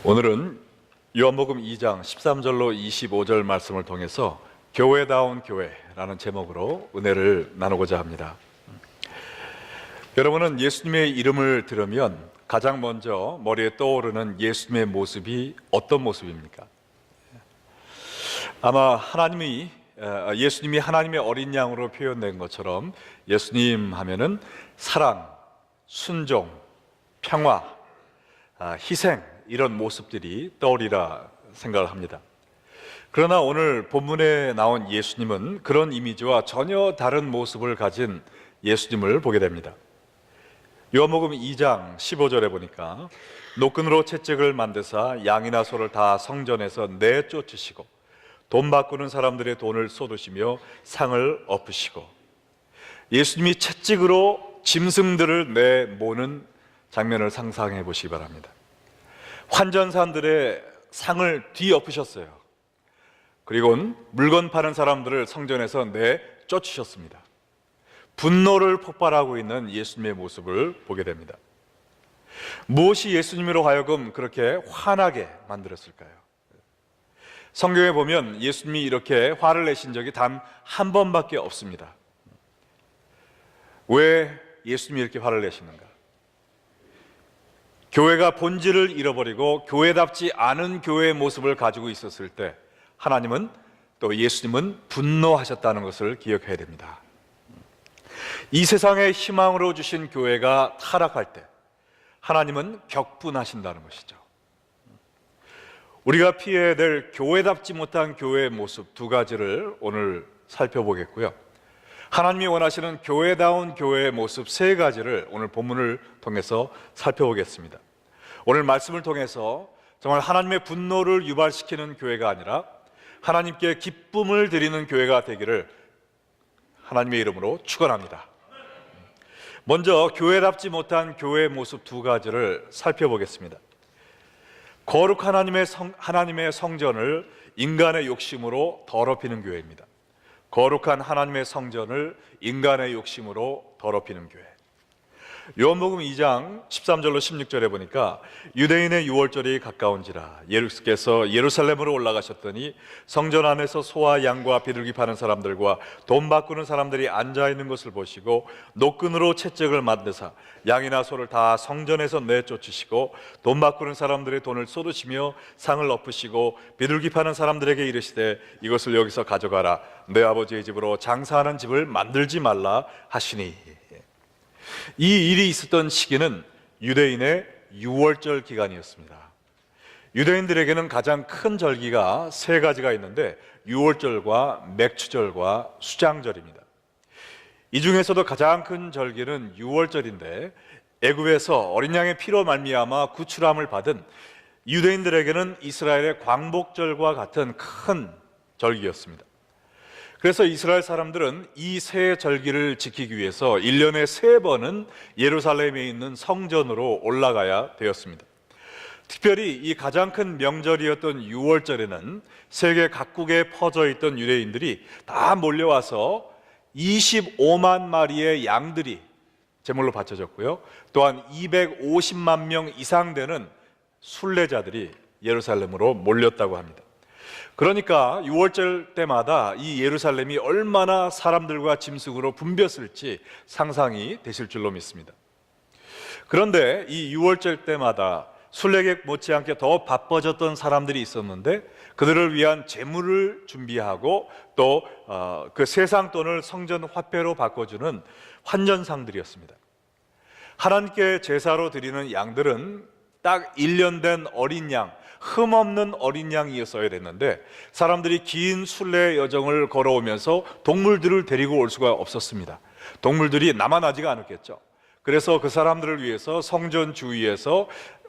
오늘은 요한복음 2장 13절로 25절 말씀을 통해서 교회다운 교회라는 제목으로 은혜를 나누고자 합니다. 여러분은 예수님의 이름을 들으면 가장 먼저 머리에 떠오르는 예수님의 모습이 어떤 모습입니까? 아마 예수님이 하나님의 어린 양으로 표현된 것처럼 예수님 하면은 사랑, 순종, 평화, 희생, 이런 모습들이 떠오르리라 생각을 합니다. 그러나 오늘 본문에 나온 예수님은 그런 이미지와 전혀 다른 모습을 가진 예수님을 보게 됩니다. 요한복음 2장 15절에 보니까 노끈으로 채찍을 만드사 양이나 소를 다 성전에서 내쫓으시고 돈 바꾸는 사람들의 돈을 쏟으시며 상을 엎으시고, 예수님이 채찍으로 짐승들을 내모는 장면을 상상해 보시기 바랍니다. 환전사들의 상을 뒤엎으셨어요. 그리고는 물건 파는 사람들을 성전에서 내쫓으셨습니다. 분노를 폭발하고 있는 예수님의 모습을 보게 됩니다. 무엇이 예수님으로 하여금 그렇게 화나게 만들었을까요? 성경에 보면 예수님이 이렇게 화를 내신 적이 단 한 번밖에 없습니다. 왜 예수님이 이렇게 화를 내시는가? 교회가 본질을 잃어버리고 교회답지 않은 교회의 모습을 가지고 있었을 때 하나님은, 또 예수님은 분노하셨다는 것을 기억해야 됩니다. 이 세상의 희망으로 주신 교회가 타락할 때 하나님은 격분하신다는 것이죠. 우리가 피해야 될 교회답지 못한 교회의 모습 두 가지를 오늘 살펴보겠고요, 하나님이 원하시는 교회다운 교회의 모습 세 가지를 오늘 본문을 통해서 살펴보겠습니다. 오늘 말씀을 통해서 정말 하나님의 분노를 유발시키는 교회가 아니라 하나님께 기쁨을 드리는 교회가 되기를 하나님의 이름으로 축원합니다. 먼저 교회답지 못한 교회의 모습 두 가지를 살펴보겠습니다. 거룩한 하나님의 성전을 인간의 욕심으로 더럽히는 교회입니다. 거룩한 하나님의 성전을 인간의 욕심으로 더럽히는 교회. 요한복음 2장 13절로 16절에 보니까 유대인의 유월절이 가까운지라 예수께서 예루살렘으로 올라가셨더니 성전 안에서 소와 양과 비둘기 파는 사람들과 돈 바꾸는 사람들이 앉아있는 것을 보시고 노끈으로 채찍을 만드사 양이나 소를 다 성전에서 내쫓으시고 돈 바꾸는 사람들의 돈을 쏟으시며 상을 엎으시고 비둘기 파는 사람들에게 이르시되 이것을 여기서 가져가라, 내 아버지의 집으로 장사하는 집을 만들지 말라 하시니. 이 일이 있었던 시기는 유대인의 유월절 기간이었습니다. 유대인들에게는 가장 큰 절기가 세 가지가 있는데 유월절과 맥추절과 수장절입니다. 이 중에서도 가장 큰 절기는 유월절인데 애굽에서 어린 양의 피로 말미암아 구출함을 받은 유대인들에게는 이스라엘의 광복절과 같은 큰 절기였습니다. 그래서 이스라엘 사람들은 이 세 절기를 지키기 위해서 1년에 3번은 예루살렘에 있는 성전으로 올라가야 되었습니다. 특별히 이 가장 큰 명절이었던 유월절에는 세계 각국에 퍼져 있던 유대인들이 다 몰려와서 25만 마리의 양들이 제물로 바쳐졌고요, 또한 250만 명 이상 되는 순례자들이 예루살렘으로 몰렸다고 합니다. 그러니까 유월절 때마다 이 예루살렘이 얼마나 사람들과 짐승으로 붐볐을지 상상이 되실 줄로 믿습니다. 그런데 이 유월절 때마다 순례객 못지않게 더 바빠졌던 사람들이 있었는데 그들을 위한 제물을 준비하고 또 그 세상 돈을 성전 화폐로 바꿔주는 환전상들이었습니다. 하나님께 제사로 드리는 양들은 딱 1년 된 어린 양, 흠없는 어린 양이었어야 됐는데 사람들이 긴 순례 여정을 걸어오면서 동물들을 데리고 올 수가 없었습니다. 동물들이 남아나지가 않았겠죠. 그래서 그 사람들을 위해서 성전 주위에서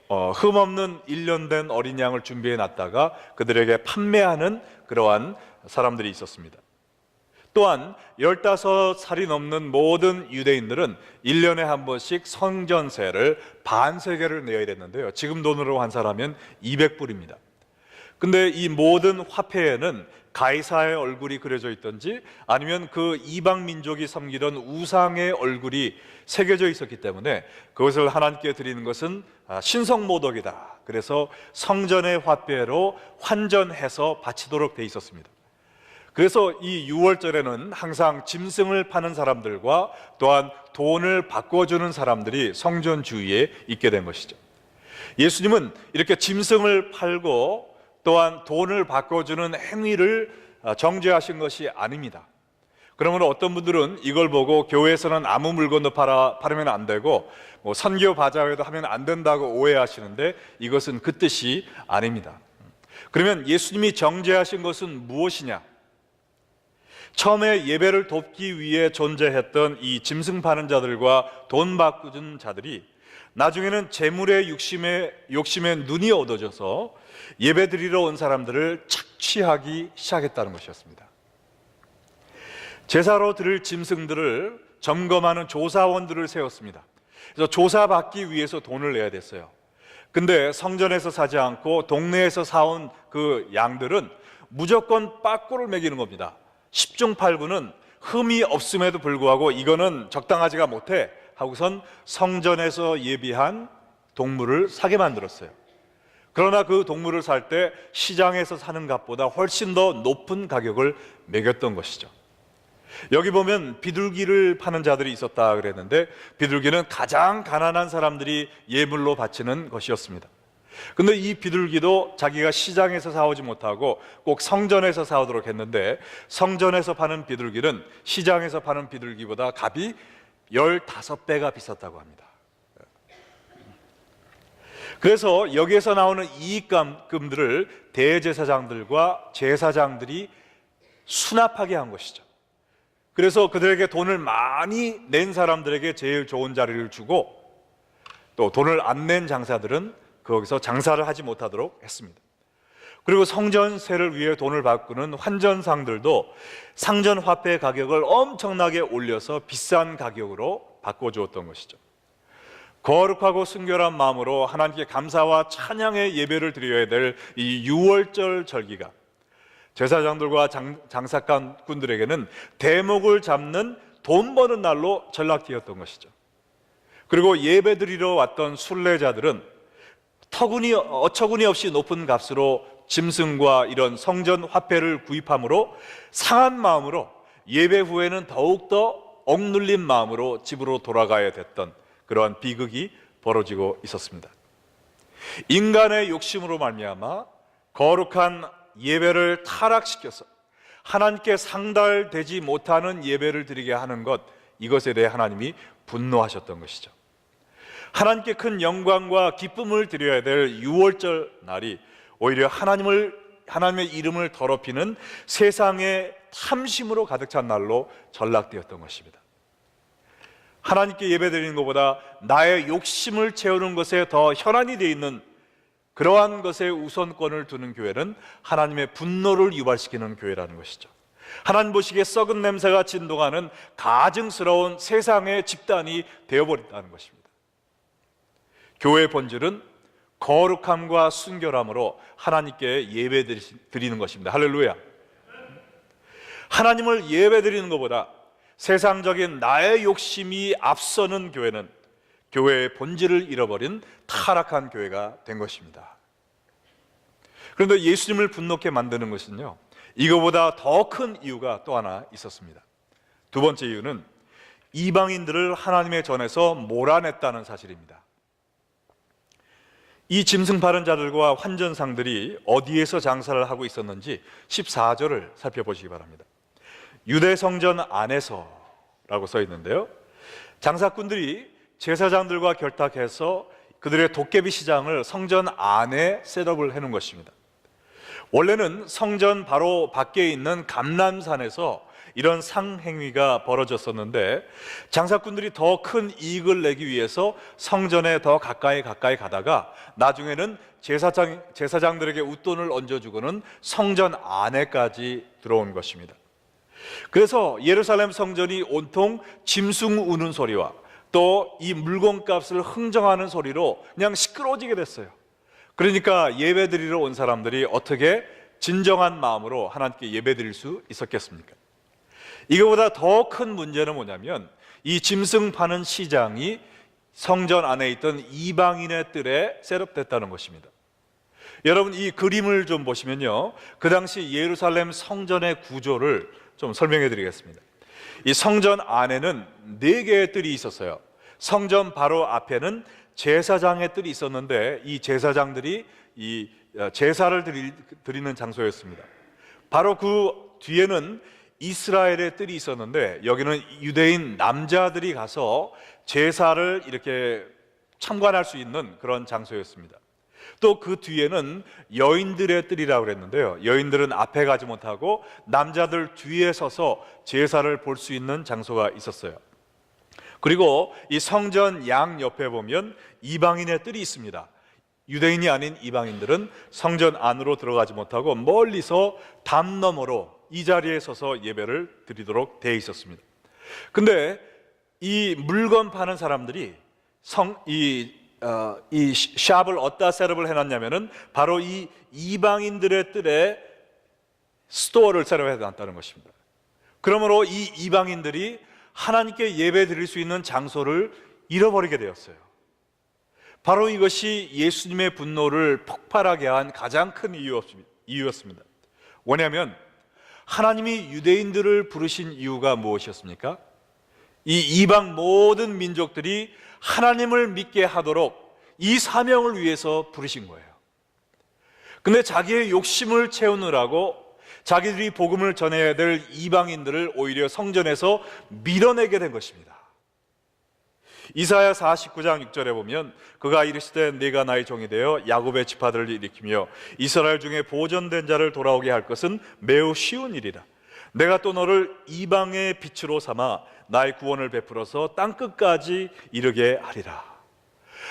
흠없는 1년 된 어린 양을 준비해 놨다가 그들에게 판매하는 그러한 사람들이 있었습니다. 또한 15살이 넘는 모든 유대인들은 1년에 한 번씩 성전세를 반세겔을 내야 됐는데요, 지금 돈으로 환산하면 200불입니다. 근데 이 모든 화폐에는 가이사의 얼굴이 그려져 있든지 아니면 그 이방 민족이 섬기던 우상의 얼굴이 새겨져 있었기 때문에 그것을 하나님께 드리는 것은 신성모독이다. 그래서 성전의 화배로 환전해서 바치도록 돼 있었습니다. 그래서 이 유월절에는 항상 짐승을 파는 사람들과 또한 돈을 바꿔주는 사람들이 성전 주위에 있게 된 것이죠. 예수님은 이렇게 짐승을 팔고 또한 돈을 바꿔주는 행위를 정죄하신 것이 아닙니다. 그러면 어떤 분들은 이걸 보고 교회에서는 아무 물건도 팔으면 안 되고 선교 바자회도 하면 안 된다고 오해하시는데 이것은 그 뜻이 아닙니다. 그러면 예수님이 정죄하신 것은 무엇이냐? 처음에 예배를 돕기 위해 존재했던 이 짐승 파는 자들과 돈 바꾸는 자들이 나중에는 재물의 욕심에 눈이 어두워져서 예배드리러 온 사람들을 착취하기 시작했다는 것이었습니다. 제사로 드릴 짐승들을 점검하는 조사원들을 세웠습니다. 그래서 조사받기 위해서 돈을 내야 됐어요. 근데 성전에서 사지 않고 동네에서 사온 그 양들은 무조건 빠꾸를 먹이는 겁니다. 10중 8구는 흠이 없음에도 불구하고 이거는 적당하지가 못해 하고선 성전에서 예비한 동물을 사게 만들었어요. 그러나 그 동물을 살 때 시장에서 사는 값보다 훨씬 더 높은 가격을 매겼던 것이죠. 여기 보면 비둘기를 파는 자들이 있었다 그랬는데 비둘기는 가장 가난한 사람들이 예물로 바치는 것이었습니다. 근데 이 비둘기도 자기가 시장에서 사오지 못하고 꼭 성전에서 사오도록 했는데 성전에서 파는 비둘기는 시장에서 파는 비둘기보다 값이 15배가 비쌌다고 합니다. 그래서 여기에서 나오는 이익금들을 대제사장들과 제사장들이 수납하게 한 것이죠. 그래서 그들에게 돈을 많이 낸 사람들에게 제일 좋은 자리를 주고 또 돈을 안 낸 장사들은 거기서 장사를 하지 못하도록 했습니다. 그리고 성전세를 위해 돈을 바꾸는 환전상들도 상전 화폐 가격을 엄청나게 올려서 비싼 가격으로 바꿔주었던 것이죠. 거룩하고 순결한 마음으로 하나님께 감사와 찬양의 예배를 드려야 될 이 유월절 절기가 제사장들과 장사꾼들에게는 대목을 잡는 돈 버는 날로 전락되었던 것이죠. 그리고 예배 드리러 왔던 순례자들은 어처구니 없이 높은 값으로 짐승과 이런 성전 화폐를 구입함으로 상한 마음으로 예배 후에는 더욱더 억눌린 마음으로 집으로 돌아가야 됐던 그러한 비극이 벌어지고 있었습니다. 인간의 욕심으로 말미암아 거룩한 예배를 타락시켜서 하나님께 상달되지 못하는 예배를 드리게 하는 것, 이것에 대해 하나님이 분노하셨던 것이죠. 하나님께 큰 영광과 기쁨을 드려야 될 유월절 날이 오히려 하나님의 이름을 더럽히는 세상의 탐심으로 가득 찬 날로 전락되었던 것입니다. 하나님께 예배드리는 것보다 나의 욕심을 채우는 것에 더 혈안이 되어 있는 그러한 것에 우선권을 두는 교회는 하나님의 분노를 유발시키는 교회라는 것이죠. 하나님 보시기에 썩은 냄새가 진동하는 가증스러운 세상의 집단이 되어버린다는 것입니다. 교회의 본질은 거룩함과 순결함으로 하나님께 예배 드리는 것입니다. 할렐루야. 하나님을 예배 드리는 것보다 세상적인 나의 욕심이 앞서는 교회는 교회의 본질을 잃어버린 타락한 교회가 된 것입니다. 그런데 예수님을 분노케 만드는 것은요, 이거보다 더 큰 이유가 또 하나 있었습니다. 두 번째 이유는 이방인들을 하나님의 전에서 몰아냈다는 사실입니다. 이 짐승 파는 자들과 환전상들이 어디에서 장사를 하고 있었는지 14절을 살펴보시기 바랍니다. 유대 성전 안에서라고 써 있는데요, 장사꾼들이 제사장들과 결탁해서 그들의 도깨비 시장을 성전 안에 셋업을 해놓은 것입니다. 원래는 성전 바로 밖에 있는 감람산에서 이런 상행위가 벌어졌었는데 장사꾼들이 더 큰 이익을 내기 위해서 성전에 더 가까이 가다가 나중에는 제사장들에게 웃돈을 얹어주고는 성전 안에까지 들어온 것입니다. 그래서 예루살렘 성전이 온통 짐승 우는 소리와 또 이 물건값을 흥정하는 소리로 그냥 시끄러워지게 됐어요. 그러니까 예배드리러 온 사람들이 어떻게 진정한 마음으로 하나님께 예배드릴 수 있었겠습니까? 이거보다 더 큰 문제는 뭐냐면 이 짐승 파는 시장이 성전 안에 있던 이방인의 뜰에 셋업됐다는 것입니다. 여러분, 이 그림을 좀 보시면요, 그 당시 예루살렘 성전의 구조를 좀 설명해 드리겠습니다. 이 성전 안에는 4개의 뜰이 있었어요. 성전 바로 앞에는 제사장의 뜰이 있었는데 이 제사장들이 이 제사를 드리는 장소였습니다. 바로 그 뒤에는 이스라엘의 뜰이 있었는데 여기는 유대인 남자들이 가서 제사를 이렇게 참관할 수 있는 그런 장소였습니다. 또 그 뒤에는 여인들의 뜰이라고 그랬는데요, 여인들은 앞에 가지 못하고 남자들 뒤에 서서 제사를 볼 수 있는 장소가 있었어요. 그리고 이 성전 양 옆에 보면 이방인의 뜰이 있습니다. 유대인이 아닌 이방인들은 성전 안으로 들어가지 못하고 멀리서 담 너머로 이 자리에 서서 예배를 드리도록 되어 있었습니다. 근데 이 물건 파는 사람들이 이 샵을 어디다 셋업을 해놨냐면은 바로 이 이방인들의 뜰에 스토어를 셋업해 놨다는 것입니다. 그러므로 이 이방인들이 하나님께 예배 드릴 수 있는 장소를 잃어버리게 되었어요. 바로 이것이 예수님의 분노를 폭발하게 한 가장 큰 이유였습니다. 왜냐하면 하나님이 유대인들을 부르신 이유가 무엇이었습니까? 이 이방 모든 민족들이 하나님을 믿게 하도록 이 사명을 위해서 부르신 거예요. 근데 자기의 욕심을 채우느라고 자기들이 복음을 전해야 될 이방인들을 오히려 성전에서 밀어내게 된 것입니다. 이사야 49장 6절에 보면 그가 이르시되 내가 나의 종이 되어 야곱의 지파들을 일으키며 이스라엘 중에 보존된 자를 돌아오게 할 것은 매우 쉬운 일이라. 내가 또 너를 이방의 빛으로 삼아 나의 구원을 베풀어서 땅끝까지 이르게 하리라.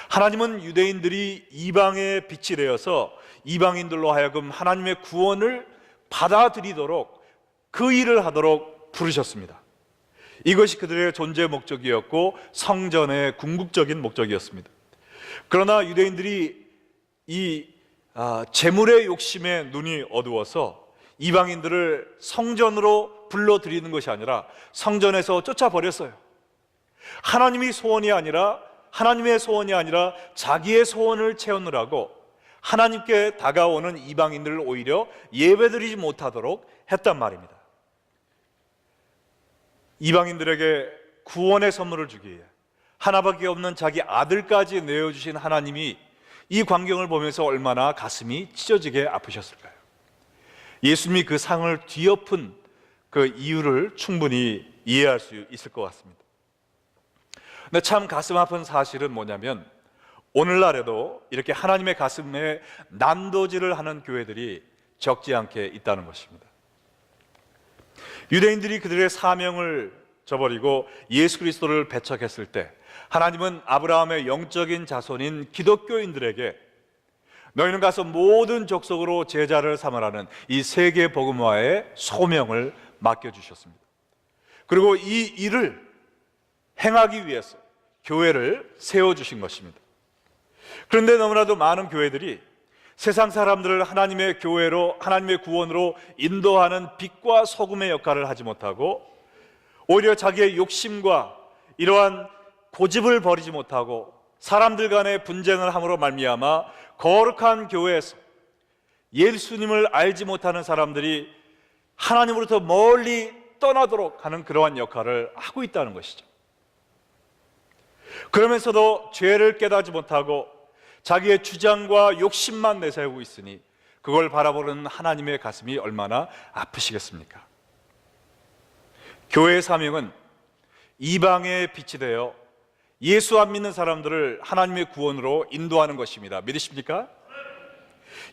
하나님은 유대인들이 이방의 빛이 되어서 이방인들로 하여금 하나님의 구원을 받아들이도록 그 일을 하도록 부르셨습니다. 이것이 그들의 존재 목적이었고 성전의 궁극적인 목적이었습니다. 그러나 유대인들이 이 재물의 욕심에 눈이 어두워서 이방인들을 성전으로 불러들이는 것이 아니라 성전에서 쫓아버렸어요. 하나님의 소원이 아니라 자기의 소원을 채우느라고 하나님께 다가오는 이방인들을 오히려 예배드리지 못하도록 했단 말입니다. 이방인들에게 구원의 선물을 주기 위해 하나밖에 없는 자기 아들까지 내어주신 하나님이 이 광경을 보면서 얼마나 가슴이 찢어지게 아프셨을까요? 예수님이 그 상을 뒤엎은 그 이유를 충분히 이해할 수 있을 것 같습니다. 근데 참 가슴 아픈 사실은 뭐냐면 오늘날에도 이렇게 하나님의 가슴에 난도질을 하는 교회들이 적지 않게 있다는 것입니다. 유대인들이 그들의 사명을 저버리고 예수 그리스도를 배척했을 때 하나님은 아브라함의 영적인 자손인 기독교인들에게 너희는 가서 모든 족속으로 제자를 삼으라는 이 세계 복음화의 소명을 맡겨주셨습니다. 그리고 이 일을 행하기 위해서 교회를 세워주신 것입니다. 그런데 너무나도 많은 교회들이 세상 사람들을 하나님의 교회로, 하나님의 구원으로 인도하는 빛과 소금의 역할을 하지 못하고 오히려 자기의 욕심과 이러한 고집을 버리지 못하고 사람들 간의 분쟁을 함으로 말미암아 거룩한 교회에서 예수님을 알지 못하는 사람들이 하나님으로부터 멀리 떠나도록 하는 그러한 역할을 하고 있다는 것이죠. 그러면서도 죄를 깨닫지 못하고 자기의 주장과 욕심만 내세우고 있으니 그걸 바라보는 하나님의 가슴이 얼마나 아프시겠습니까? 교회의 사명은 이방의 빛이 되어 예수 안 믿는 사람들을 하나님의 구원으로 인도하는 것입니다. 믿으십니까?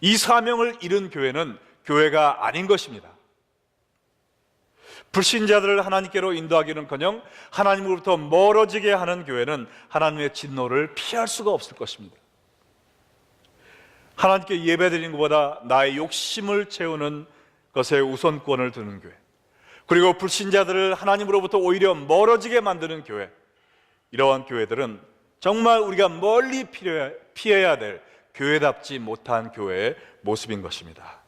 이 사명을 잃은 교회는 교회가 아닌 것입니다. 불신자들을 하나님께로 인도하기는커녕 하나님으로부터 멀어지게 하는 교회는 하나님의 진노를 피할 수가 없을 것입니다. 하나님께 예배드리는 것보다 나의 욕심을 채우는 것에 우선권을 두는 교회, 그리고 불신자들을 하나님으로부터 오히려 멀어지게 만드는 교회, 이러한 교회들은 정말 우리가 멀리 피해야 될 교회답지 못한 교회의 모습인 것입니다.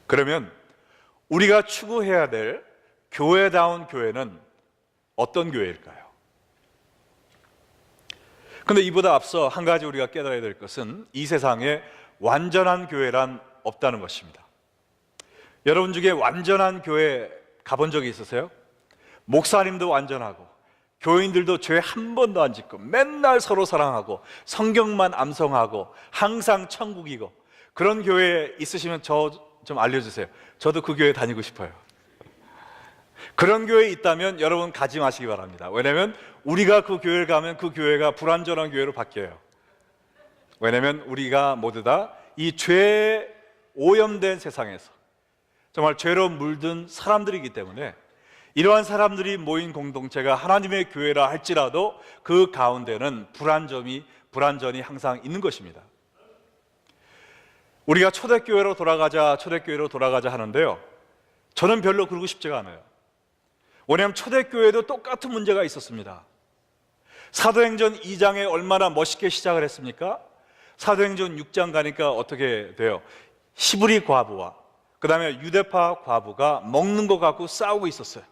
그러면 우리가 추구해야 될 교회다운 교회는 어떤 교회일까요? 그런데 이보다 앞서 한 가지 우리가 깨달아야 될 것은 이 세상에 완전한 교회란 없다는 것입니다. 여러분 중에 완전한 교회 가본 적이 있으세요? 목사님도 완전하고 교인들도 죄 한 번도 안 짓고 맨날 서로 사랑하고 성경만 암송하고 항상 천국이고 그런 교회 있으시면 저 좀 알려주세요. 저도 그 교회 다니고 싶어요. 그런 교회 있다면 여러분 가지 마시기 바랍니다. 왜냐하면 우리가 그 교회를 가면 그 교회가 불완전한 교회로 바뀌어요. 왜냐하면 우리가 모두 다 이 죄에 오염된 세상에서 정말 죄로 물든 사람들이기 때문에 이러한 사람들이 모인 공동체가 하나님의 교회라 할지라도 그 가운데는 불완전이 항상 있는 것입니다. 우리가 초대교회로 돌아가자 하는데요, 저는 별로 그러고 싶지가 않아요. 왜냐하면 초대교회도 똑같은 문제가 있었습니다. 사도행전 2장에 얼마나 멋있게 시작을 했습니까? 사도행전 6장 가니까 어떻게 돼요? 히브리 과부와 그 다음에 유대파 과부가 먹는 것 갖고 싸우고 있었어요.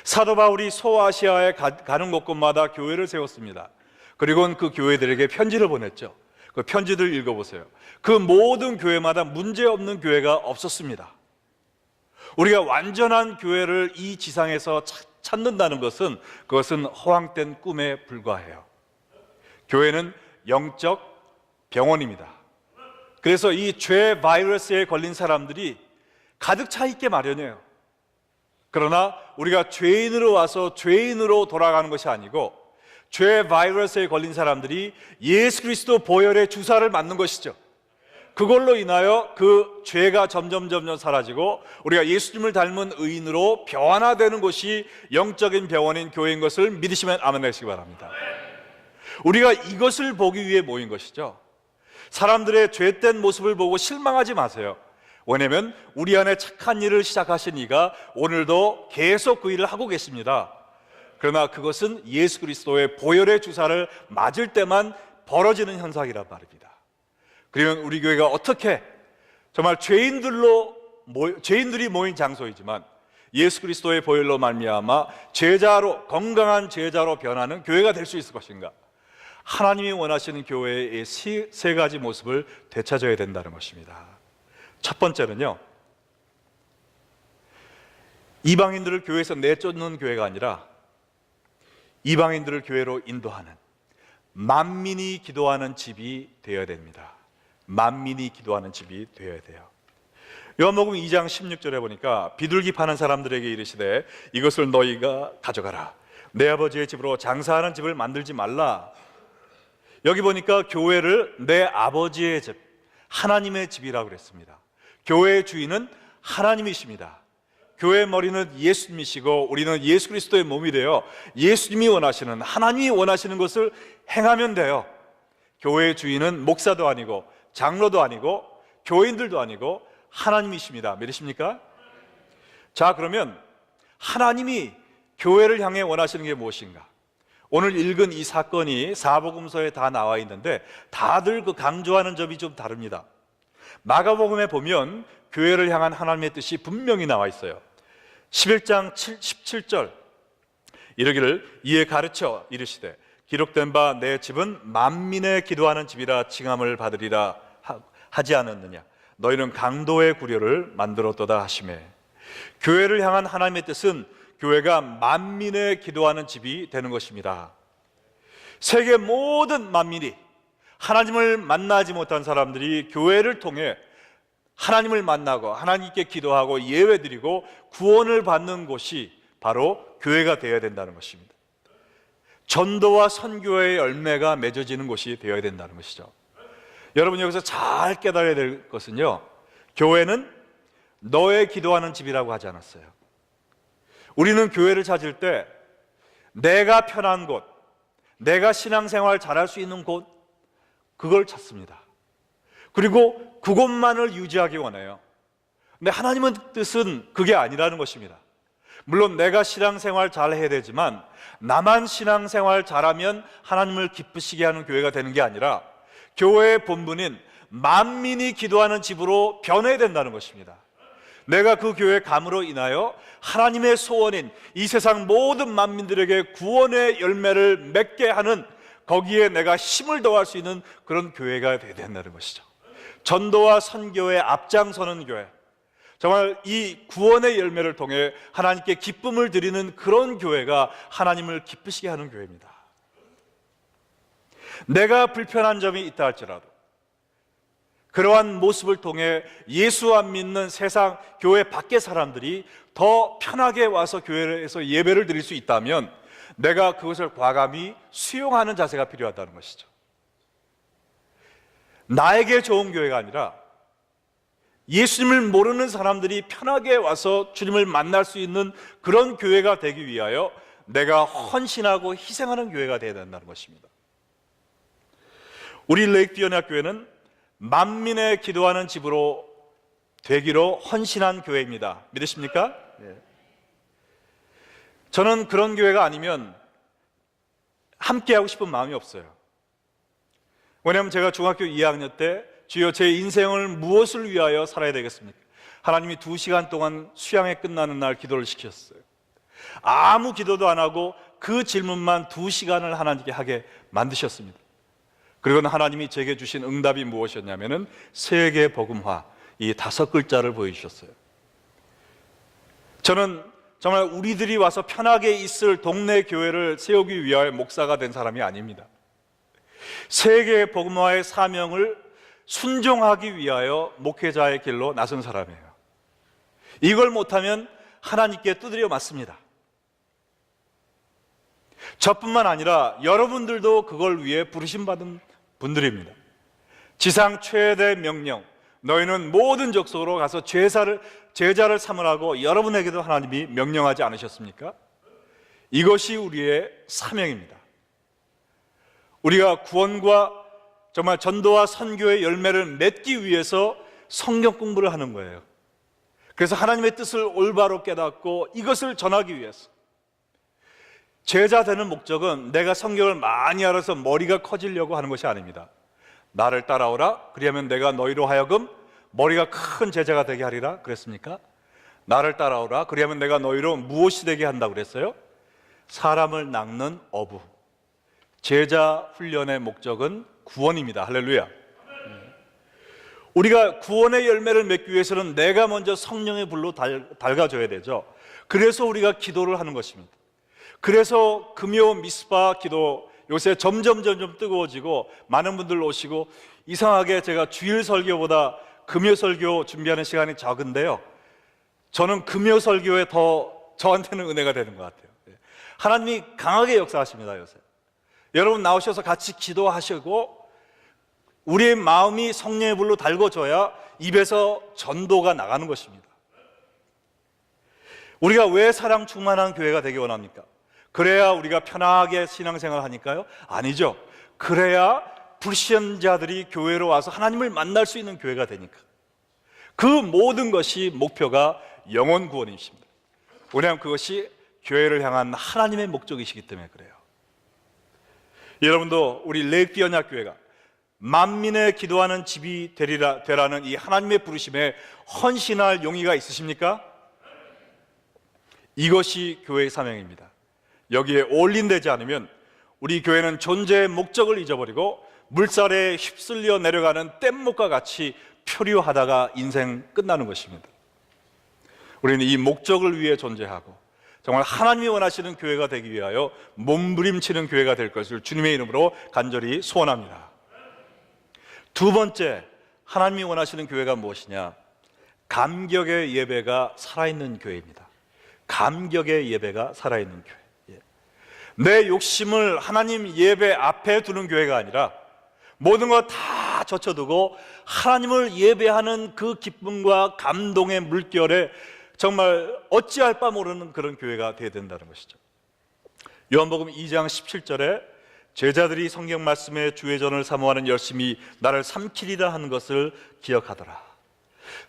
사도 바울이 소아시아에 가는 곳곳마다 교회를 세웠습니다. 그리고는 그 교회들에게 편지를 보냈죠. 그 편지들 읽어보세요. 그 모든 교회마다 문제없는 교회가 없었습니다. 우리가 완전한 교회를 이 지상에서 찾는다는 것은 그것은 허황된 꿈에 불과해요. 교회는 영적 병원입니다. 그래서 이 죄 바이러스에 걸린 사람들이 가득 차 있게 마련이에요. 그러나 우리가 죄인으로 와서 죄인으로 돌아가는 것이 아니고 죄 바이러스에 걸린 사람들이 예수 그리스도 보혈의 주사를 맞는 것이죠. 그걸로 인하여 그 죄가 점점 사라지고 우리가 예수님을 닮은 의인으로 변화되는 것이 영적인 병원인 교회인 것을 믿으시면 아멘 하시기 바랍니다. 우리가 이것을 보기 위해 모인 것이죠. 사람들의 죄된 모습을 보고 실망하지 마세요. 왜냐하면 우리 안에 착한 일을 시작하신 이가 오늘도 계속 그 일을 하고 계십니다. 그러나 그것은 예수 그리스도의 보혈의 주사를 맞을 때만 벌어지는 현상이란 말입니다. 그러면 우리 교회가 어떻게 정말 죄인들이 모인 장소이지만 예수 그리스도의 보혈로 말미암아 건강한 제자로 변하는 교회가 될 수 있을 것인가? 하나님이 원하시는 교회의 세 가지 모습을 되찾아야 된다는 것입니다. 첫 번째는요, 이방인들을 교회에서 내쫓는 교회가 아니라 이방인들을 교회로 인도하는 만민이 기도하는 집이 되어야 됩니다. 만민이 기도하는 집이 되어야 돼요. 요한복음 2장 16절에 보니까 비둘기 파는 사람들에게 이르시되 이것을 너희가 가져가라. 내 아버지의 집으로 장사하는 집을 만들지 말라. 여기 보니까 교회를 내 아버지의 집, 하나님의 집이라고 그랬습니다. 교회의 주인은 하나님이십니다. 교회의 머리는 예수님이시고 우리는 예수 그리스도의 몸이 되어 예수님이 원하시는, 하나님이 원하시는 것을 행하면 돼요. 교회의 주인은 목사도 아니고 장로도 아니고 교인들도 아니고 하나님이십니다. 믿으십니까? 자, 그러면 하나님이 교회를 향해 원하시는 게 무엇인가? 오늘 읽은 이 사건이 사복음서에 다 나와 있는데 다들 그 강조하는 점이 좀 다릅니다. 마가복음에 보면 교회를 향한 하나님의 뜻이 분명히 나와 있어요. 11장 17절 이르기를 이에 가르쳐 이르시되 기록된 바 내 집은 만민의 기도하는 집이라 칭함을 받으리라 하지 않았느냐. 너희는 강도의 구려를 만들었도다 하시매. 교회를 향한 하나님의 뜻은 교회가 만민의 기도하는 집이 되는 것입니다. 세계 모든 만민이 하나님을 만나지 못한 사람들이 교회를 통해 하나님을 만나고 하나님께 기도하고 예배드리고 구원을 받는 곳이 바로 교회가 되어야 된다는 것입니다. 전도와 선교의 열매가 맺어지는 곳이 되어야 된다는 것이죠. 여러분 여기서 잘 깨달아야 될 것은요, 교회는 너의 기도하는 집이라고 하지 않았어요. 우리는 교회를 찾을 때 내가 편한 곳, 내가 신앙생활 잘할 수 있는 곳, 그걸 찾습니다. 그리고 그곳만을 유지하기 원해요. 근데 하나님의 뜻은 그게 아니라는 것입니다. 물론 내가 신앙생활 잘 해야 되지만 나만 신앙생활 잘하면 하나님을 기쁘시게 하는 교회가 되는 게 아니라 교회의 본분인 만민이 기도하는 집으로 변해야 된다는 것입니다. 내가 그 교회 감으로 인하여 하나님의 소원인 이 세상 모든 만민들에게 구원의 열매를 맺게 하는, 거기에 내가 힘을 더할 수 있는 그런 교회가 되어야 된다는 것이죠. 전도와 선교에 앞장서는 교회, 정말 이 구원의 열매를 통해 하나님께 기쁨을 드리는 그런 교회가 하나님을 기쁘시게 하는 교회입니다. 내가 불편한 점이 있다 할지라도 그러한 모습을 통해 예수 안 믿는 세상 교회 밖의 사람들이 더 편하게 와서 교회에서 예배를 드릴 수 있다면 내가 그것을 과감히 수용하는 자세가 필요하다는 것이죠. 나에게 좋은 교회가 아니라 예수님을 모르는 사람들이 편하게 와서 주님을 만날 수 있는 그런 교회가 되기 위하여 내가 헌신하고 희생하는 교회가 되어야 된다는 것입니다. 우리 레이크연합교회는 만민의 기도하는 집으로 되기로 헌신한 교회입니다. 믿으십니까? 네. 저는 그런 교회가 아니면 함께하고 싶은 마음이 없어요. 왜냐하면 제가 중학교 2학년 때 주여 제 인생을 무엇을 위하여 살아야 되겠습니까? 하나님이 2시간 동안 수양회 끝나는 날 기도를 시켰어요. 아무 기도도 안 하고 그 질문만 2시간을 하나님께 하게 만드셨습니다. 그리고 하나님이 제게 주신 응답이 무엇이었냐면은 세계 복음화, 이 5글자를 보여주셨어요. 저는 정말 우리들이 와서 편하게 있을 동네 교회를 세우기 위하여 목사가 된 사람이 아닙니다. 세계 복음화의 사명을 순종하기 위하여 목회자의 길로 나선 사람이에요. 이걸 못하면 하나님께 두드려 맞습니다. 저뿐만 아니라 여러분들도 그걸 위해 부르심받은 분들입니다. 지상 최대 명령, 너희는 모든 족속으로 가서 제자를 삼으라고 여러분에게도 하나님이 명령하지 않으셨습니까? 이것이 우리의 사명입니다. 우리가 구원과 정말 전도와 선교의 열매를 맺기 위해서 성경 공부를 하는 거예요. 그래서 하나님의 뜻을 올바로 깨닫고 이것을 전하기 위해서. 제자 되는 목적은 내가 성경을 많이 알아서 머리가 커지려고 하는 것이 아닙니다. 나를 따라오라, 그리하면 내가 너희로 하여금 머리가 큰 제자가 되게 하리라 그랬습니까? 나를 따라오라, 그리하면 내가 너희로 무엇이 되게 한다고 그랬어요? 사람을 낚는 어부. 제자 훈련의 목적은 구원입니다. 할렐루야. 우리가 구원의 열매를 맺기 위해서는 내가 먼저 성령의 불로 달가줘야 되죠. 그래서 우리가 기도를 하는 것입니다. 그래서 금요 미스바 기도 요새 점점 뜨거워지고 많은 분들 오시고, 이상하게 제가 주일 설교보다 금요 설교 준비하는 시간이 적은데요, 저는 금요 설교에 더 저한테는 은혜가 되는 것 같아요. 하나님이 강하게 역사하십니다. 요새 여러분 나오셔서 같이 기도하시고 우리의 마음이 성령의 불로 달궈져야 입에서 전도가 나가는 것입니다. 우리가 왜 사랑 충만한 교회가 되기 원합니까? 그래야 우리가 편하게 신앙생활을 하니까요? 아니죠. 그래야 불신자들이 교회로 와서 하나님을 만날 수 있는 교회가 되니까. 그 모든 것이 목표가 영혼 구원이십니다. 왜냐하면 그것이 교회를 향한 하나님의 목적이시기 때문에 그래요. 여러분도 우리 레이크 연합교회가 만민의 기도하는 집이 되라는 이 하나님의 부르심에 헌신할 용의가 있으십니까? 이것이 교회의 사명입니다. 여기에 올인되지 않으면 우리 교회는 존재의 목적을 잊어버리고 물살에 휩쓸려 내려가는 뗏목과 같이 표류하다가 인생 끝나는 것입니다. 우리는 이 목적을 위해 존재하고 정말 하나님이 원하시는 교회가 되기 위하여 몸부림치는 교회가 될 것을 주님의 이름으로 간절히 소원합니다. 두 번째, 하나님이 원하시는 교회가 무엇이냐? 감격의 예배가 살아있는 교회입니다. 감격의 예배가 살아있는 교회. 내 욕심을 하나님 예배 앞에 두는 교회가 아니라 모든 거 다 젖혀두고 하나님을 예배하는 그 기쁨과 감동의 물결에 정말 어찌할 바 모르는 그런 교회가 되어야 된다는 것이죠. 요한복음 2장 17절에 제자들이 성경 말씀에 주의 전을 사모하는 열심히 나를 삼키리라 하는 것을 기억하더라.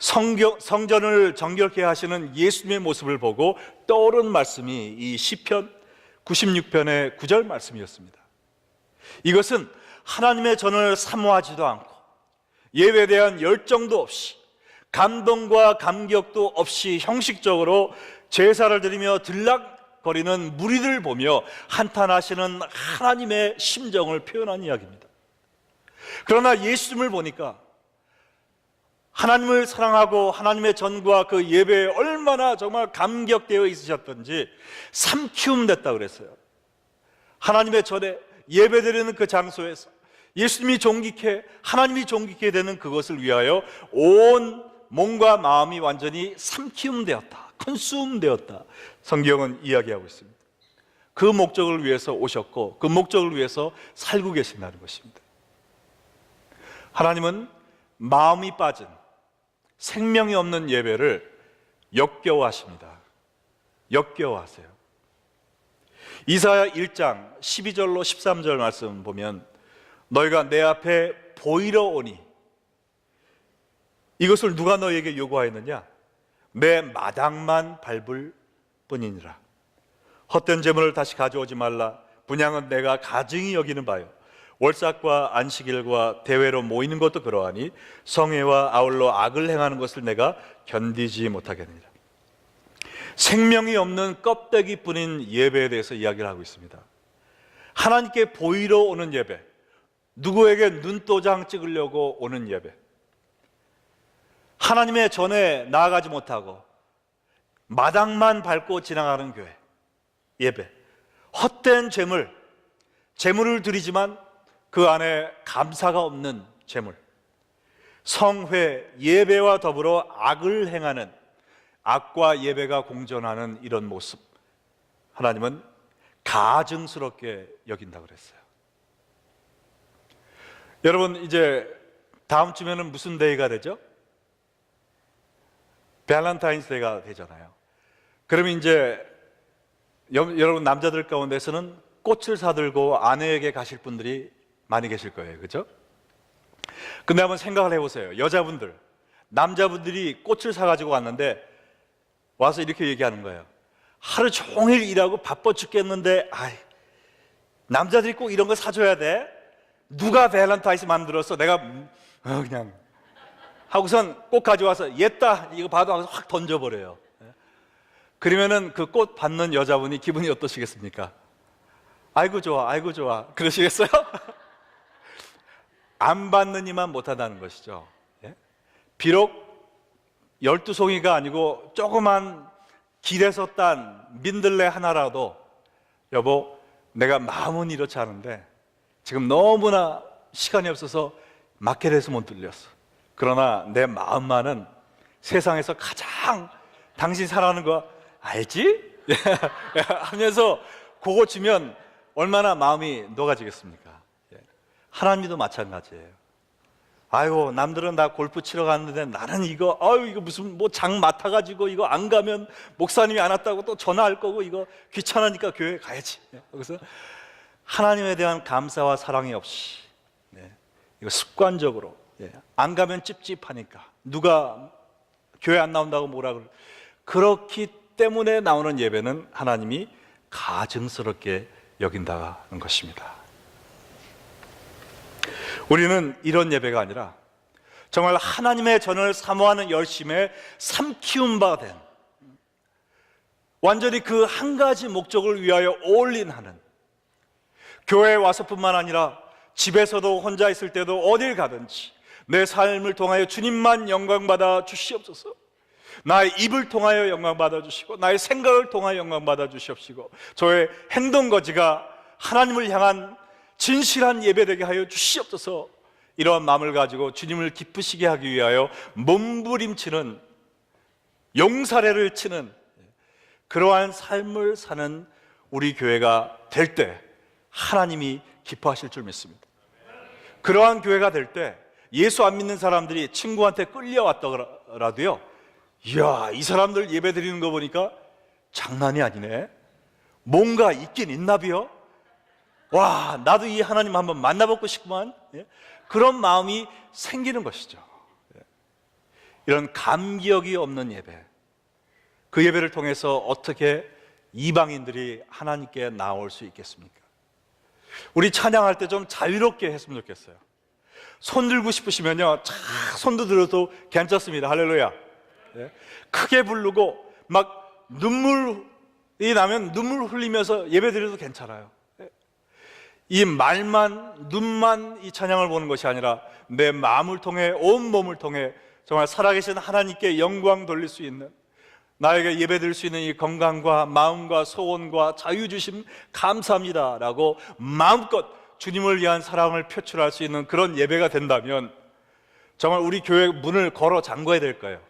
성전을 정결케 하시는 예수님의 모습을 보고 떠오른 말씀이 이 시편 96편의 9절 말씀이었습니다. 이것은 하나님의 전을 사모하지도 않고 예배에 대한 열정도 없이, 감동과 감격도 없이 형식적으로 제사를 드리며 들락거리는 무리들 보며 한탄하시는 하나님의 심정을 표현한 이야기입니다. 그러나 예수님을 보니까 하나님을 사랑하고 하나님의 전과 그 예배에 얼마나 정말 감격되어 있으셨던지 삼키움 됐다 그랬어요. 하나님의 전에 예배드리는 그 장소에서 예수님이 존귀케, 하나님이 존귀케 되는 그것을 위하여 온 몸과 마음이 완전히 삼키움 되었다, 컨수움 되었다, 성경은 이야기하고 있습니다. 그 목적을 위해서 오셨고 그 목적을 위해서 살고 계신다는 것입니다. 하나님은 마음이 빠진 생명이 없는 예배를 역겨워하십니다. 역겨워하세요. 이사야 1장 12절로 13절 말씀 보면 너희가 내 앞에 보이러 오니 이것을 누가 너희에게 요구하였느냐? 내 마당만 밟을 뿐이니라. 헛된 재물을 다시 가져오지 말라. 분향은 내가 가증히 여기는 바요. 월삭과 안식일과 대회로 모이는 것도 그러하니 성회와 아울러 악을 행하는 것을 내가 견디지 못하겠느니라. 생명이 없는 껍데기뿐인 예배에 대해서 이야기를 하고 있습니다. 하나님께 보이러 오는 예배, 누구에게 눈도장 찍으려고 오는 예배, 하나님의 전에 나아가지 못하고 마당만 밟고 지나가는 교회, 예배, 헛된 재물을 드리지만 그 안에 감사가 없는 재물, 성회, 예배와 더불어 악을 행하는, 악과 예배가 공존하는 이런 모습, 하나님은 가증스럽게 여긴다고 그랬어요. 여러분, 이제 다음 주면은 무슨 데이가 되죠? 밸런타인스데이가 되잖아요. 그러면 이제 여러분 남자들 가운데서는 꽃을 사들고 아내에게 가실 분들이 많이 계실 거예요. 그렇죠? 근데 한번 생각을 해보세요. 여자분들, 남자분들이 꽃을 사가지고 왔는데 와서 이렇게 얘기하는 거예요. 하루 종일 일하고 바빠 죽겠는데 남자들이 꼭 이런 거 사줘야 돼? 누가 밸런타인스 만들었어? 내가 그냥 하고선 꽃 가져와서 옛다 이거 봐도 하고서 확 던져버려요. 그러면은 그 꽃 받는 여자분이 기분이 어떠시겠습니까? 아이고 좋아, 아이고 좋아 그러시겠어요? 안 받느니만 못하다는 것이죠. 비록 12송이가 아니고 조그만 길에서 딴 민들레 하나라도 여보 내가 마음은 이렇지 않은데 지금 너무나 시간이 없어서 마켓에서 못 들렸어. 그러나 내 마음만은 세상에서 가장 당신 사랑하는 거 알지? 하면서 그거 주면 얼마나 마음이 녹아지겠습니까? 하나님도 마찬가지예요. 아이고 남들은 다 골프 치러 갔는데 나는 이거 무슨 뭐 장 맡아가지고 이거 안 가면 목사님이 안 왔다고 또 전화할 거고 이거 귀찮으니까 교회 가야지. 그래서 하나님에 대한 감사와 사랑이 없이 이거 습관적으로 안 가면 찝찝하니까 누가 교회 안 나온다고 뭐라 그렇기 때문에 나오는 예배는 하나님이 가증스럽게 여긴다는 것입니다. 우리는 이런 예배가 아니라 정말 하나님의 전을 사모하는 열심에 삼키운 바 된 완전히 그 한 가지 목적을 위하여 올인하는, 교회에 와서뿐만 아니라 집에서도 혼자 있을 때도 어딜 가든지 내 삶을 통하여 주님만 영광받아 주시옵소서. 나의 입을 통하여 영광받아 주시고 나의 생각을 통하여 영광받아 주시옵시고 저의 행동거지가 하나님을 향한 진실한 예배되게 하여 주시옵소서. 이러한 마음을 가지고 주님을 기쁘시게 하기 위하여 몸부림치는, 용사례를 치는 그러한 삶을 사는 우리 교회가 될 때 하나님이 기뻐하실 줄 믿습니다. 그러한 교회가 될 때 예수 안 믿는 사람들이 친구한테 끌려왔더라도요, 이야 이 사람들 예배 드리는 거 보니까 장난이 아니네, 뭔가 있긴 있나비요? 와 나도 이 하나님 한번 만나보고 싶구만, 그런 마음이 생기는 것이죠. 이런 감격이 없는 예배, 그 예배를 통해서 어떻게 이방인들이 하나님께 나올 수 있겠습니까? 우리 찬양할 때 좀 자유롭게 했으면 좋겠어요. 손 들고 싶으시면요, 손도 들어도 괜찮습니다. 할렐루야. 예. 크게 부르고 막 눈물이 나면 눈물 흘리면서 예배 드려도 괜찮아요. 예. 이 말만, 눈만 이 찬양을 보는 것이 아니라 내 마음을 통해, 온 몸을 통해 정말 살아계신 하나님께 영광 돌릴 수 있는, 나에게 예배 드릴 수 있는 이 건강과 마음과 소원과 자유 주심 감사합니다 라고 마음껏 주님을 위한 사랑을 표출할 수 있는 그런 예배가 된다면 정말 우리 교회 문을 걸어 잠궈야 될 거예요.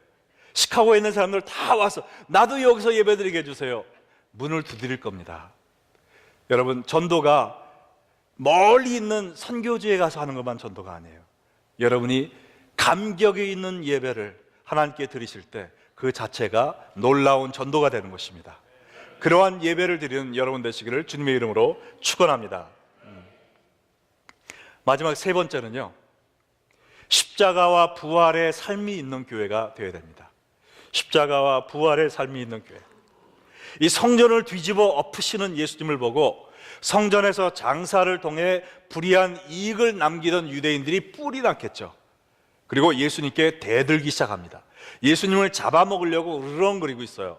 시카고에 있는 사람들 다 와서 나도 여기서 예배 드리게 해주세요. 문을 두드릴 겁니다. 여러분, 전도가 멀리 있는 선교지에 가서 하는 것만 전도가 아니에요. 여러분이 감격이 있는 예배를 하나님께 드리실 때 그 자체가 놀라운 전도가 되는 것입니다. 그러한 예배를 드리는 여러분 되시기를 주님의 이름으로 축원합니다. 마지막 세 번째는요, 십자가와 부활의 삶이 있는 교회가 되어야 됩니다. 십자가와 부활의 삶이 있는 교회. 이 성전을 뒤집어 엎으시는 예수님을 보고 성전에서 장사를 통해 불이한 이익을 남기던 유대인들이 뿔이 났겠죠. 그리고 예수님께 대들기 시작합니다. 예수님을 잡아먹으려고 으르렁거리고 있어요.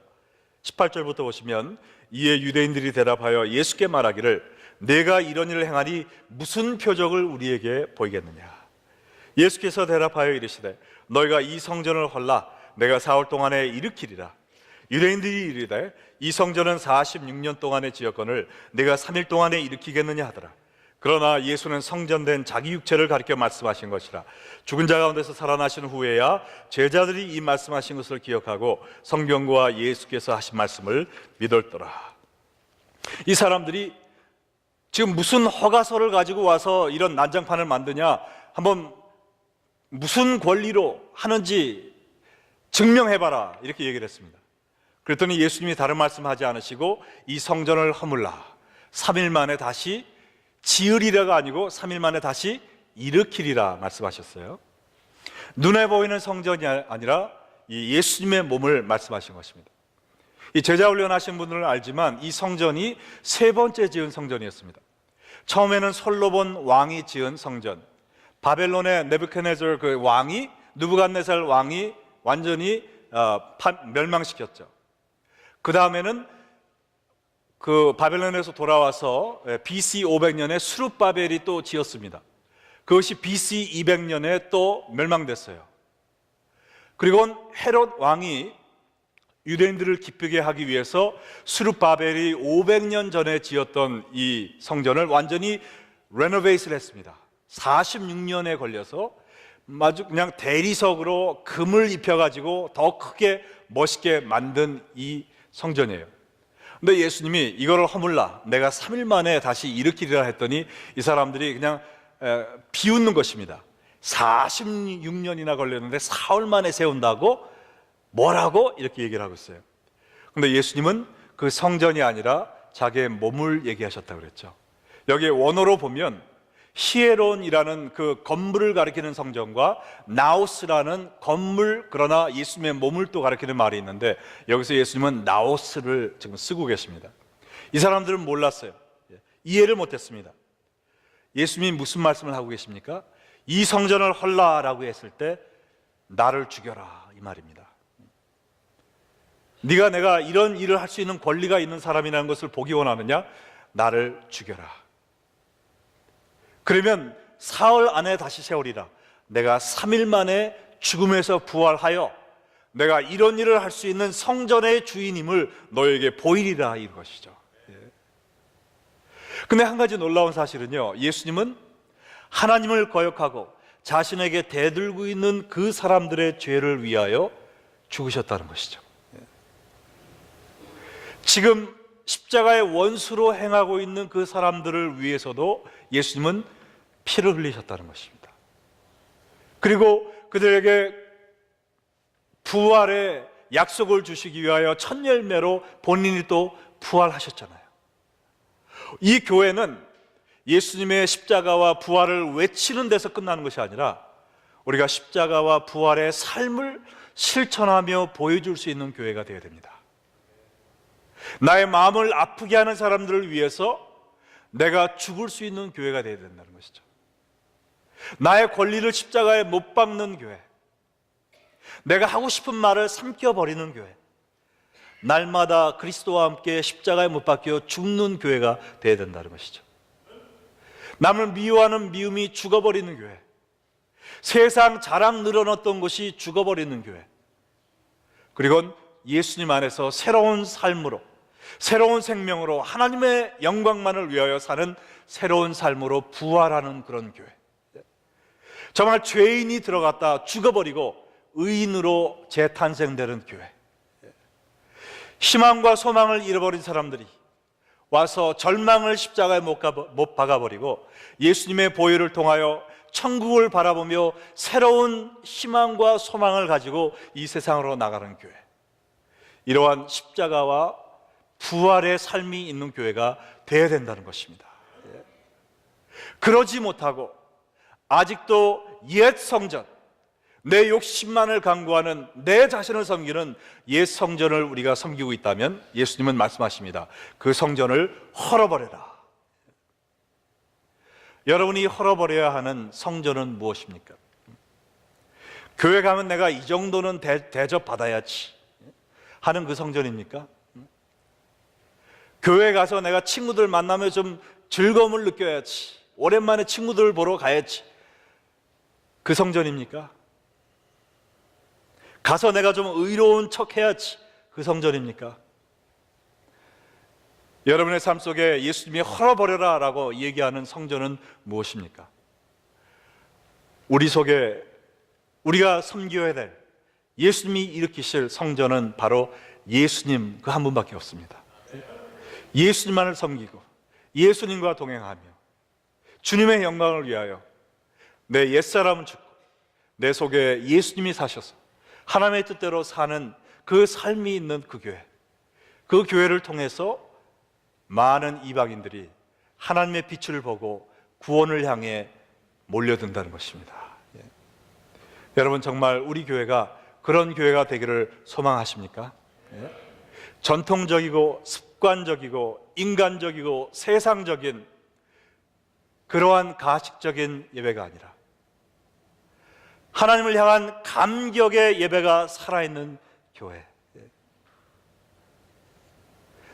18절부터 보시면, 이에 유대인들이 대답하여 예수께 말하기를 내가 이런 일을 행하니 무슨 표적을 우리에게 보이겠느냐. 예수께서 대답하여 이르시되 너희가 이 성전을 헐라 내가 사흘 동안에 일으키리라. 유대인들이 이르되 이 성전은 46년 동안의 지었건을 내가 3일 동안에 일으키겠느냐 하더라. 그러나 예수는 성전된 자기 육체를 가리켜 말씀하신 것이라. 죽은 자 가운데서 살아나신 후에야 제자들이 이 말씀하신 것을 기억하고 성경과 예수께서 하신 말씀을 믿었더라. 이 사람들이 지금 무슨 허가서를 가지고 와서 이런 난장판을 만드냐, 한번 무슨 권리로 하는지 증명해봐라, 이렇게 얘기를 했습니다. 그랬더니 예수님이 다른 말씀하지 않으시고 이 성전을 허물라 3일 만에 다시 지으리라가 아니고 3일 만에 다시 일으키리라 말씀하셨어요. 눈에 보이는 성전이 아니라 이 예수님의 몸을 말씀하신 것입니다. 이 제자 훈련하신 분들은 알지만 이 성전이 세 번째 지은 성전이었습니다. 처음에는 솔로몬 왕이 지은 성전, 바벨론의 느부갓네살 그 왕이, 느부갓네살 왕이 완전히 멸망시켰죠. 그 다음에는 그 바벨론에서 돌아와서 BC 500년에 수룹바벨이 또 지었습니다. 그것이 BC 200년에 또 멸망됐어요. 그리고 헤롯 왕이 유대인들을 기쁘게 하기 위해서 수룹바벨이 500년 전에 지었던 이 성전을 완전히 레노베이트를 했습니다. 46년에 걸려서 아주 그냥 대리석으로 금을 입혀가지고 더 크게 멋있게 만든 이 성전이에요. 근데 예수님이 이거를 허물라 내가 3일 만에 다시 일으키리라 했더니 이 사람들이 그냥 비웃는 것입니다. 46년이나 걸렸는데 사흘 만에 세운다고? 뭐라고? 이렇게 얘기를 하고 있어요. 근데 예수님은 그 성전이 아니라 자기의 몸을 얘기하셨다고 그랬죠. 여기 원어로 보면 히에론이라는 그 건물을 가리키는 성전과 나오스라는 건물, 그러나 예수님의 몸을 또 가리키는 말이 있는데 여기서 예수님은 나오스를 지금 쓰고 계십니다. 이 사람들은 몰랐어요. 이해를 못했습니다. 예수님이 무슨 말씀을 하고 계십니까? 이 성전을 헐라라고 했을 때 나를 죽여라 이 말입니다. 내가 이런 일을 할 수 있는 권리가 있는 사람이라는 것을 보기 원하느냐? 나를 죽여라. 그러면 사흘 안에 다시 세우리라. 내가 3일 만에 죽음에서 부활하여 내가 이런 일을 할 수 있는 성전의 주인임을 너에게 보이리라, 이것이죠. 근데 한 가지 놀라운 사실은요, 예수님은 하나님을 거역하고 자신에게 대들고 있는 그 사람들의 죄를 위하여 죽으셨다는 것이죠. 지금 십자가의 원수로 행하고 있는 그 사람들을 위해서도 예수님은 피를 흘리셨다는 것입니다. 그리고 그들에게 부활의 약속을 주시기 위하여 첫 열매로 본인이 또 부활하셨잖아요. 이 교회는 예수님의 십자가와 부활을 외치는 데서 끝나는 것이 아니라 우리가 십자가와 부활의 삶을 실천하며 보여줄 수 있는 교회가 되어야 됩니다. 나의 마음을 아프게 하는 사람들을 위해서 내가 죽을 수 있는 교회가 되어야 된다는 것이죠. 나의 권리를 십자가에 못 박는 교회, 내가 하고 싶은 말을 삼켜버리는 교회, 날마다 그리스도와 함께 십자가에 못 박혀 죽는 교회가 되어야 된다는 것이죠. 남을 미워하는 미움이 죽어버리는 교회, 세상 자랑 늘어났던 것이 죽어버리는 교회, 그리고 예수님 안에서 새로운 삶으로, 새로운 생명으로 하나님의 영광만을 위하여 사는 새로운 삶으로 부활하는 그런 교회, 정말 죄인이 들어갔다 죽어버리고 의인으로 재탄생되는 교회, 희망과 소망을 잃어버린 사람들이 와서 절망을 십자가에 못 박아버리고 예수님의 보혈을 통하여 천국을 바라보며 새로운 희망과 소망을 가지고 이 세상으로 나가는 교회, 이러한 십자가와 부활의 삶이 있는 교회가 되어야 된다는 것입니다. 그러지 못하고 아직도 옛 성전, 내 욕심만을 강구하는, 내 자신을 섬기는 옛 성전을 우리가 섬기고 있다면 예수님은 말씀하십니다. 그 성전을 헐어버려라. 여러분이 헐어버려야 하는 성전은 무엇입니까? 교회 가면 내가 이 정도는 대접받아야지 하는 그 성전입니까? 교회 가서 내가 친구들 만나면 좀 즐거움을 느껴야지, 오랜만에 친구들 보러 가야지, 그 성전입니까? 가서 내가 좀 의로운 척 해야지, 그 성전입니까? 여러분의 삶 속에 예수님이 헐어버려라 라고 얘기하는 성전은 무엇입니까? 우리 속에 우리가 섬겨야 될, 예수님이 일으키실 성전은 바로 예수님 그 한 분밖에 없습니다. 예수님만을 섬기고 예수님과 동행하며 주님의 영광을 위하여 내 옛사람은 죽고 내 속에 예수님이 사셔서 하나님의 뜻대로 사는 그 삶이 있는 그 교회, 그 교회를 통해서 많은 이방인들이 하나님의 빛을 보고 구원을 향해 몰려든다는 것입니다. 여러분, 정말 우리 교회가 그런 교회가 되기를 소망하십니까? 전통적이고 습관적이고 인간적이고 세상적인 그러한 가식적인 예배가 아니라 하나님을 향한 감격의 예배가 살아있는 교회,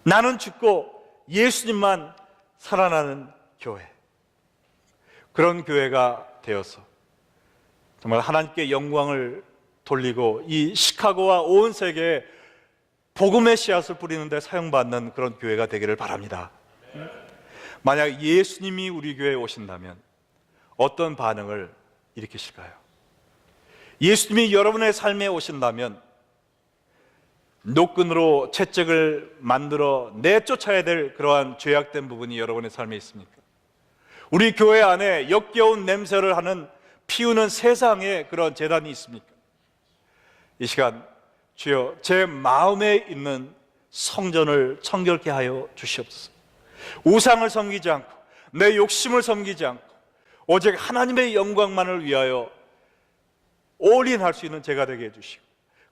나는 죽고 예수님만 살아나는 교회, 그런 교회가 되어서 정말 하나님께 영광을 돌리고 이 시카고와 온 세계에 복음의 씨앗을 뿌리는 데 사용받는 그런 교회가 되기를 바랍니다. 만약 예수님이 우리 교회에 오신다면 어떤 반응을 일으키실까요? 예수님이 여러분의 삶에 오신다면 노끈으로 채찍을 만들어 내쫓아야 될 그러한 죄악된 부분이 여러분의 삶에 있습니까? 우리 교회 안에 역겨운 냄새를 하는, 피우는 세상의 그런 재단이 있습니까? 이 시간 주여, 제 마음에 있는 성전을 청결케 하여 주시옵소서. 우상을 섬기지 않고 내 욕심을 섬기지 않고 오직 하나님의 영광만을 위하여 올인할 수 있는 제가 되게 해주시고,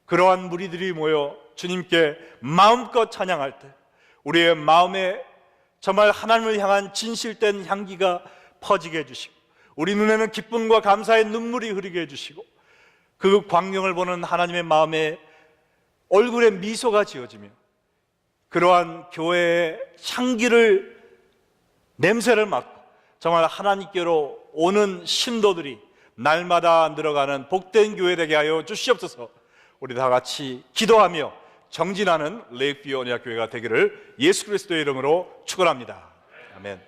그러한 무리들이 모여 주님께 마음껏 찬양할 때 우리의 마음에 정말 하나님을 향한 진실된 향기가 퍼지게 해주시고, 우리 눈에는 기쁨과 감사의 눈물이 흐르게 해주시고, 그 광경을 보는 하나님의 마음에 얼굴에 미소가 지어지며 그러한 교회의 향기를, 냄새를 맡고 정말 하나님께로 오는 신도들이 날마다 늘어가는 복된 교회 되게 하여 주시옵소서. 우리 다 같이 기도하며 정진하는 레이크뷰 언약 교회가 되기를 예수 그리스도의 이름으로 축원합니다. 아멘.